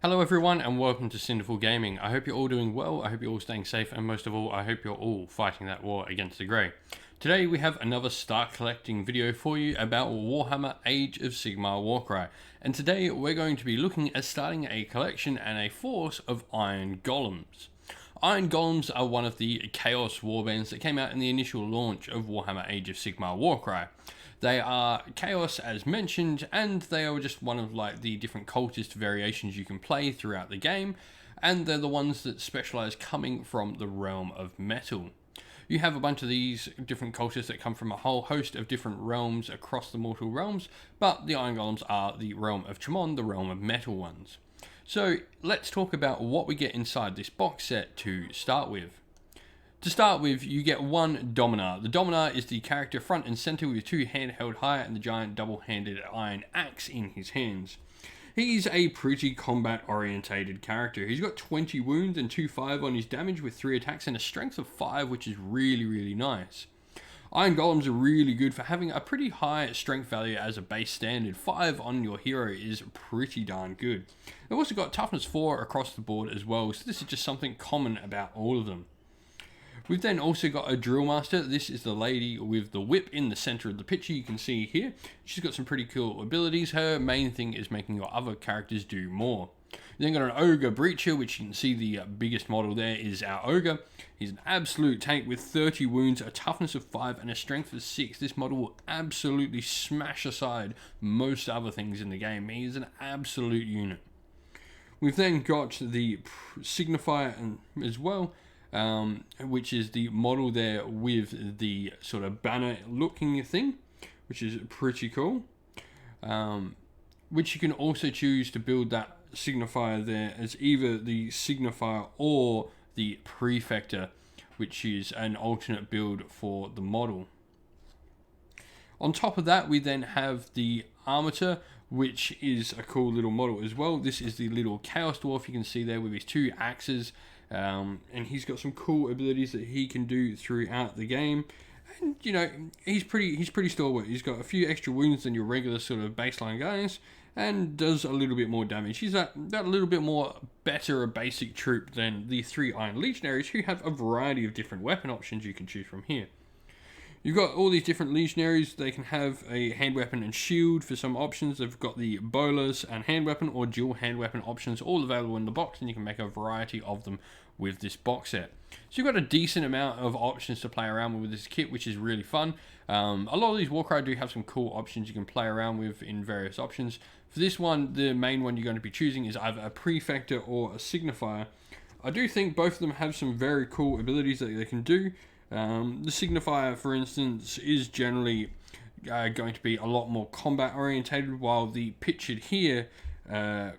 Hello everyone and welcome to Cinderful Gaming. I hope you're all doing well, I hope you're all staying safe, and most of all, I hope you're all fighting that war against the Grey. Today we have another start collecting video for you about Warhammer Age of Sigmar Warcry. And today we're going to be looking at starting a collection and a force of Iron Golems. Iron Golems are one of the Chaos Warbands that came out in the initial launch of Warhammer Age of Sigmar Warcry. They are Chaos as mentioned, and they are just one of the different cultist variations you can play throughout the game, and they're the ones that specialize coming from the realm of metal. You have a bunch of these different cultists that come from a whole host of different realms across the mortal realms, but the Iron Golems are the realm of Chamon, the realm of metal ones. So let's talk about what we get inside this box set to start with. To start with, you get one Dominar. The Dominar is the character front and center with two hands held high and the giant double-handed iron axe in his hands. He's a pretty combat-orientated character. He's got 20 wounds and 2/5 on his damage with 3 attacks and a strength of 5, which is really nice. Iron Golems are really good for having a pretty high strength value as a base standard. 5 on your hero is pretty darn good. They've also got toughness 4 across the board as well, so this is just something common about all of them. We've then also got a Drill Master. This is the lady with the whip in the center of the picture you can see here. She's got some pretty cool abilities. Her main thing is making your other characters do more. You then got an Ogre Breacher, which you can see the biggest model there is our Ogre. He's an absolute tank with 30 wounds, a toughness of 5 and a strength of 6. This model will absolutely smash aside most other things in the game. He is an absolute unit. We've then got the Signifier as well. Which is the model there with the sort of banner looking thing, which is pretty cool. Which you can also choose to build that signifier there as either the signifier or the prefector, which is an alternate build for the model. On top of that, we then have the Armator, which is a cool little model as well. This is the little Chaos Dwarf you can see there with his 2 axes. And he's got some cool abilities that he can do throughout the game, and you know he's pretty stalwart. He's got a few extra wounds than your regular sort of baseline guys, and does a little bit more damage. He's got a little bit more better a basic troop than the 3 Iron Legionaries, who have a variety of different weapon options you can choose from here. You've got all these different legionaries. They can have a hand weapon and shield for some options. They've got the bolas and hand weapon or dual hand weapon options all available in the box, and you can make a variety of them with this box set. So you've got a decent amount of options to play around with this kit, which is really fun. A lot of these Warcry do have some cool options you can play around with in various options. For this one, the main one you're going to be choosing is either a prefector or a signifier. I do think both of them have some very cool abilities that they can do. The signifier, for instance, is generally going to be a lot more combat orientated, while the pictured here, the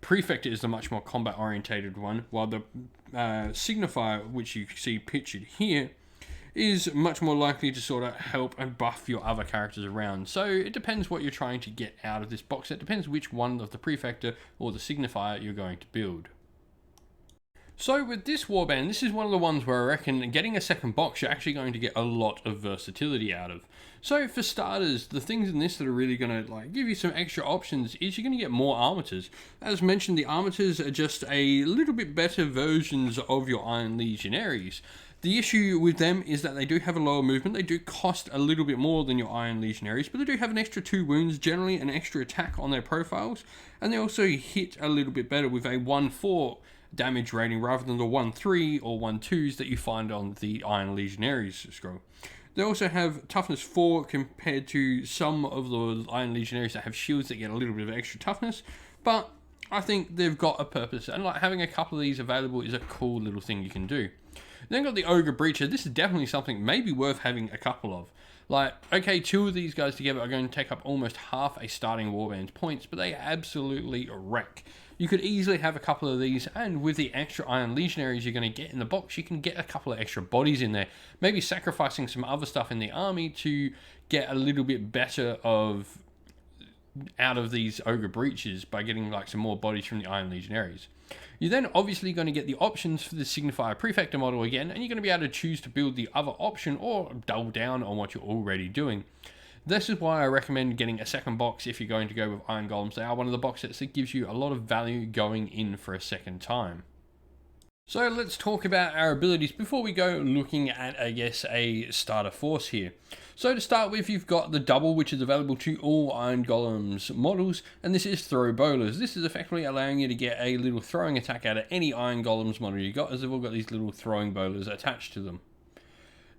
prefector is the much more combat orientated one, while the signifier, which you see pictured here, is much more likely to sort of help and buff your other characters around. So it depends what you're trying to get out of this box set. It depends which one of the prefector or the signifier you're going to build. So with this warband, this is one of the ones where I reckon getting a second box, you're actually going to get a lot of versatility out of. So for starters, the things in this that are really going to give you some extra options is you're going to get more Armators. As mentioned, the Armators are just a little bit better versions of your Iron Legionaries. The issue with them is that they do have a lower movement. They do cost a little bit more than your Iron Legionaries, but they do have an extra 2 wounds, generally an extra attack on their profiles, and they also hit a little bit better with a 1/4 damage rating rather than the 1/3 or 1/2s that you find on the Iron Legionaries scroll. They also have toughness 4 compared to some of the Iron Legionaries that have shields that get a little bit of extra toughness, but I think they've got a purpose, and having a couple of these available is a cool little thing you can do. Then got the Ogre Breacher. This is definitely something maybe worth having a couple of. Okay, 2 of these guys together are going to take up almost half a starting warband's points, but they absolutely wreck. You could easily have a couple of these, and with the extra Iron Legionaries you're going to get in the box, you can get a couple of extra bodies in there. Maybe sacrificing some other stuff in the army to get a little bit better out of these Ogre Breaches by getting some more bodies from the Iron Legionaries. You're then obviously going to get the options for the Signifier Prefector model again, and you're going to be able to choose to build the other option or double down on what you're already doing. This is why I recommend getting a second box if you're going to go with Iron Golems. They are one of the box sets that gives you a lot of value going in for a second time. So let's talk about our abilities before we go looking at, I guess, a starter force here. So to start with, you've got the double, which is available to all Iron Golems models, and this is throw bowlers. This is effectively allowing you to get a little throwing attack out of any Iron Golems model you got, as they've all got these little throwing bowlers attached to them.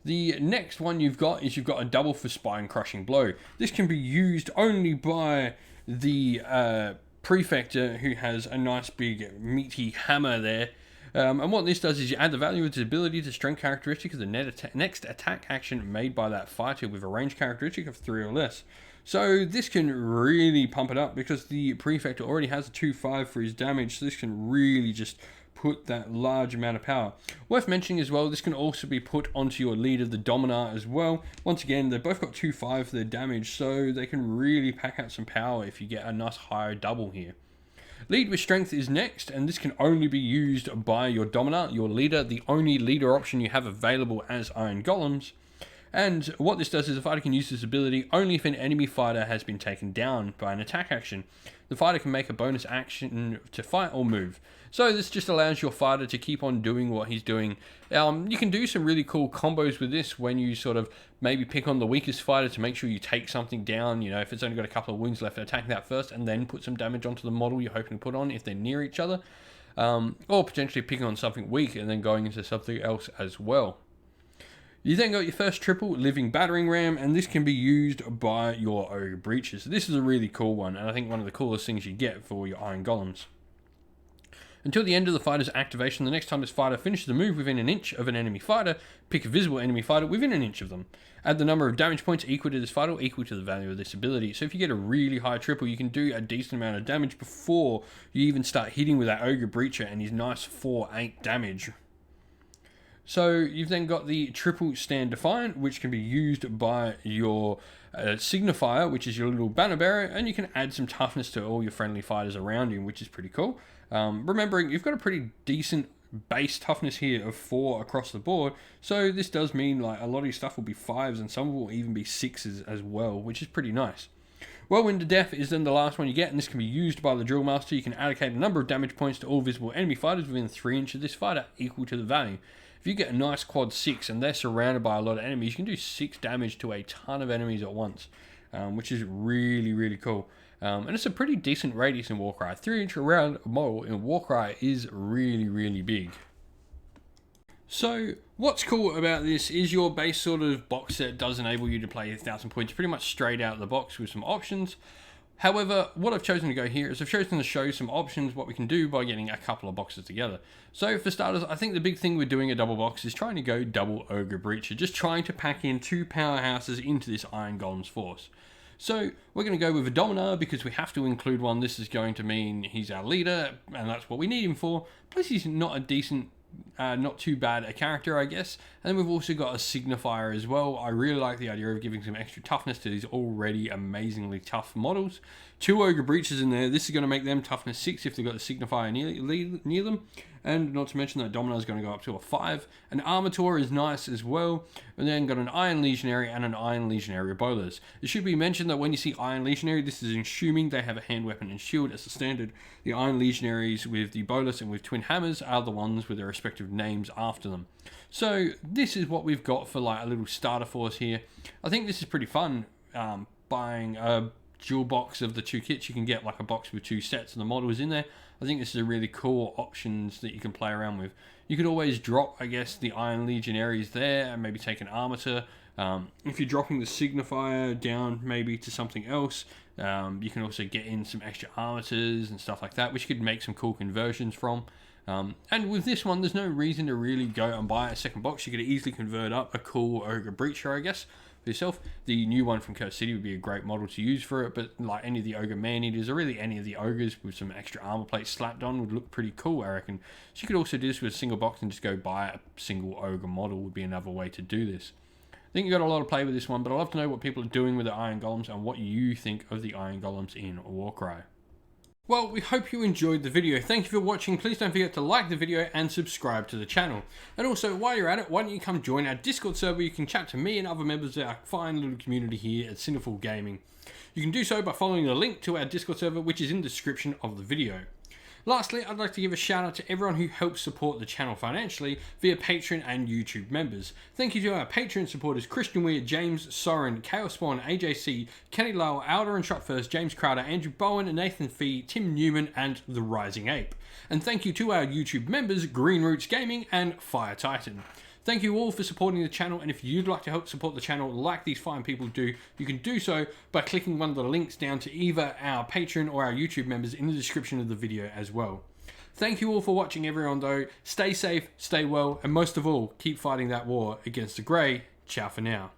The next one you've got is you've got a double for spine crushing blow. This can be used only by the prefector, who has a nice big meaty hammer there. And what this does is you add the value of its ability to strength characteristic of the next attack action made by that fighter with a range characteristic of 3 or less. So this can really pump it up because the prefector already has a 2/5 for his damage, so this can really just put that large amount of power. Worth mentioning as well, this can also be put onto your leader, the Dominar, as well. Once again, they've both got 2/5 for their damage, so they can really pack out some power if you get a nice higher double here. Lead with strength is next, and this can only be used by your Dominar, your leader, the only leader option you have available as Iron Golems. And what this does is the fighter can use this ability only if an enemy fighter has been taken down by an attack action. The fighter can make a bonus action to fight or move. So this just allows your fighter to keep on doing what he's doing. You can do some really cool combos with this when you sort of maybe pick on the weakest fighter to make sure you take something down. You know, if it's only got a couple of wounds left, attack that first and then put some damage onto the model you're hoping to put on if they're near each other. Or potentially picking on something weak and then going into something else as well. You then got your first triple, Living Battering Ram, and this can be used by your Ogre Breaches. This is a really cool one, and I think one of the coolest things you get for your Iron Golems. Until the end of the fighter's activation, the next time this fighter finishes a move within an inch of an enemy fighter, pick a visible enemy fighter within an inch of them. Add the number of damage points equal to this fighter or equal to the value of this ability. So if you get a really high triple, you can do a decent amount of damage before you even start hitting with that Ogre Breacher and his nice 4/8 damage. So you've then got the triple Stand Defiant, which can be used by your Signifier, which is your little banner bearer, and you can add some toughness to all your friendly fighters around you, which is pretty cool. Remembering you've got a pretty decent base toughness here of 4 across the board, so this does mean like a lot of your stuff will be 5s and some will even be 6s as well, which is pretty nice. Whirlwind of Death is then the last one you get, and this can be used by the Drill Master. You can allocate a number of damage points to all visible enemy fighters within 3 inches of this fighter, equal to the value. If you get a nice quad 6 and they're surrounded by a lot of enemies, you can do 6 damage to a ton of enemies at once, which is really, really cool. And it's a pretty decent radius in Warcry. 3-inch around model in Warcry is really, really big. So what's cool about this is your base sort of box set does enable you to play 1,000 points pretty much straight out of the box with some options. However, what I've chosen to go here is I've chosen to show some options what we can do by getting a couple of boxes together. So for starters, I think the big thing with doing a double box is trying to go double Ogre Breacher, just trying to pack in 2 powerhouses into this Iron Golems force. So we're going to go with a Dominar because we have to include one. This is going to mean he's our leader, and that's what we need him for. Plus he's not a decent, not too bad a character, I guess. And then we've also got a Signifier as well. I really like the idea of giving some extra toughness to these already amazingly tough models. 2 Ogre Breaches in there. This is going to make them toughness 6 if they've got the Signifier near them. And not to mention that Dominar is going to go up to a 5. An Armator is nice as well. And then got an Iron Legionary and an Iron Legionary Bowlers. It should be mentioned that when you see Iron Legionary, this is assuming they have a hand weapon and shield as a standard. The Iron Legionaries with the Bowlers and with Twin Hammers are the ones with their respective names after them. So this is what we've got for like a little starter force here. I think this is pretty fun. Buying a dual box of the 2 kits, you can get like a box with 2 sets and the models in there. I think this is a really cool options that you can play around with. You could always drop, I guess, the Iron Legionaries there and maybe take an Armator. If you're dropping the Signifier down maybe to something else, you can also get in some extra Armators and stuff like that, which you could make some cool conversions from. And with this one, there's no reason to really go and buy a second box. You could easily convert up a cool Ogre Breacher, I guess, for yourself. The new one from Curse City would be a great model to use for it, but like any of the Ogre Man-Eaters, or really any of the Ogres with some extra armor plates slapped on would look pretty cool, I reckon. So you could also do this with a single box and just go buy a single Ogre model would be another way to do this. I think you've got a lot of play with this one, but I'd love to know what people are doing with the Iron Golems and what you think of the Iron Golems in Warcry. Well, we hope you enjoyed the video. Thank you for watching. Please don't forget to like the video and subscribe to the channel. And also, while you're at it, why don't you come join our Discord server? You can chat to me and other members of our fine little community here at Cineful Gaming. You can do so by following the link to our Discord server, which is in the description of the video. Lastly, I'd like to give a shout out to everyone who helps support the channel financially via Patreon and YouTube members. Thank you to our Patreon supporters Christian Weir, James Soren, Chaos Spawn, AJC, Kenny Lowell, Alder and Shot First, James Crowder, Andrew Bowen, Nathan Fee, Tim Newman and The Rising Ape. And thank you to our YouTube members Green Roots Gaming and Fire Titan. Thank you all for supporting the channel, and if you'd like to help support the channel like these fine people do, you can do so by clicking one of the links down to either our Patreon or our YouTube members in the description of the video as well. Thank you all for watching, everyone, though. Stay safe, stay well, and most of all, keep fighting that war against the Grey. Ciao for now.